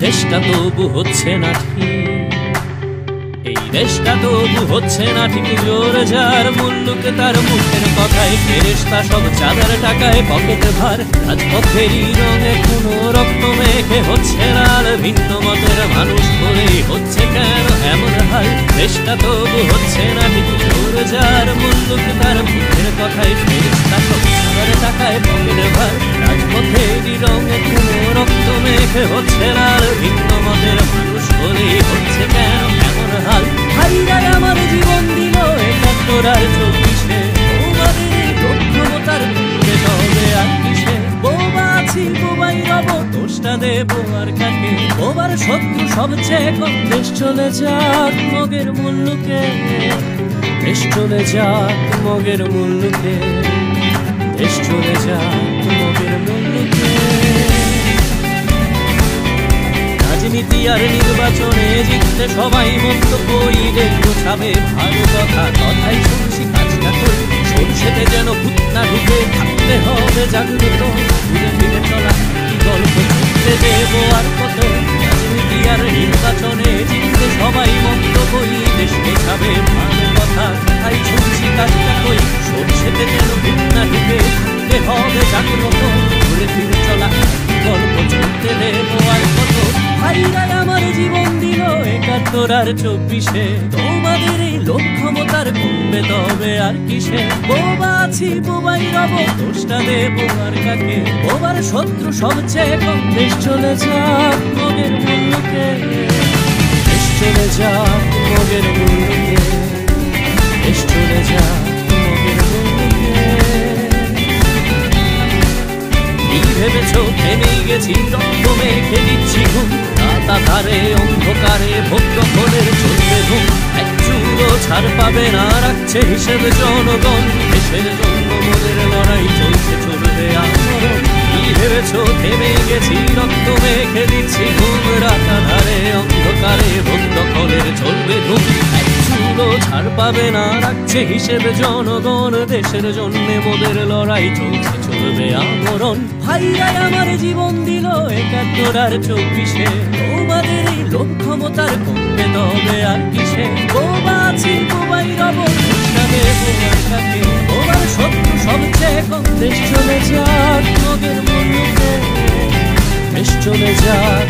দেশটা তবু হচ্ছে না ঠিক, এই দেশটা তবু হচ্ছে না ঠিক। জোরে যার মুল্লুক তার মুখের কথায় ফেরেশতা সব চাঁদার টাকায় পকেট ভার। রাজপথেরই রঙে কোনো রক্ত মেখে হচ্ছে লাল, ভিন্ন মতের মানুষ বলেই হচ্ছে কেন এমন হাল। দেশটা তবু হচ্ছে না ঠিক। জোরে যার মুল্লুক তার মুখের কথায় ফেরেশতা সব চাঁদার টাকায় পকেট ভার। রাজপথেরই রঙে কোনো রক্ত মেখে হচ্ছে লাল, ভিন্ন মতের মানুষ বলেই হচ্ছে কেন এমন হাল। ভাইরাই আমার জীবন দিল ৭১ আর ২৪-এ, তোমাদের লক্ষ্যমতার ঘুরে তবে আর কিসে। বোবা আছি বোবাই রব, দোষটা দেবো আর কাকে। বোবার শত্রু সবচেয়ে কম। দেশ চলে যাক মগের মুল্লুকে, দেশ চলে যাক মগের মুল্লুকে, দেশ চলে যাক মগের মুল্লুকে। রাজনীতি আর নির্বাচনে জিততে সবাই মন্তব্যই গোছাবে ভালো কথা। কথাই শুনছি কাজটা করি, সরষেতে যেন ভূত না ঢুকে। থাকতে হবে জাগ্রত, ঘুরে ফিরে চলা কি গল্প করতে দেবো আর কত। রাজনীতি আর নির্বাচনে জিততে সবাই মন্তব্যই দেশ গোছাবে ভালো কথা। কথাই শুনছি কাজটা করি, সরষেতে যেন ভূত না ঢুকে। থাকতে হবে জাগ্রত, ঘুরে ফিরে চলা কি গল্প চলতে দেবো আর কত। ভাইরাই আমার জীবন দিল ৭১ আর ২৪-এ, তোমাদের এই লক্ষ্যমতার কমবে তবে আর কিসে। বোবা আছি বোবাই রব, দোষটা দেবো আর কাকে। বোবার শত্রু সবচেয়ে কম। দেশ চলে যাক মগের মুল্লুকে, দেশ চলে যাক মগের মুল্লুকে, দেশ চলে যাক মগের মুল্লুকে। ভেবেছ থেমেই গেছি, রক্ত মেখে দিচ্ছি ঘুম। রাতাধারে অন্ধকারে ভোগ দখলের চলবে ধুম। এক চুলো ছাড় পাবে না, রাখছে হিসেবে জনগণ। দেশের জন্য মোদের লড়াই চলছে, চলবে আমরণ। কি ভেবেছ থেমেই গেছি, রক্ত মেখে দিচ্ছি ঘুম। রাতাধারে অন্ধকারে ভোগ দখলের চলবে ধুম। এক চুলো ছাড় পাবে না, রাখছে হিসেবে জনগণ। দেশের জন্য মোদের লড়াই চলছে, চলবে আমরণ। ভাইরাই আমার জীবন দিল ৭১ আর ২৪-এ, তোমাদের এই লক্ষ্যমতার কমবে তবে আর কিসে। বোবা আছি বোবাই রব, দোষটা দেবো আর কাকে। বোবার শত্রু সবচেয়ে কম। দেশ চলে যাক মগের মুল্লুকে, দেশ চলে যাক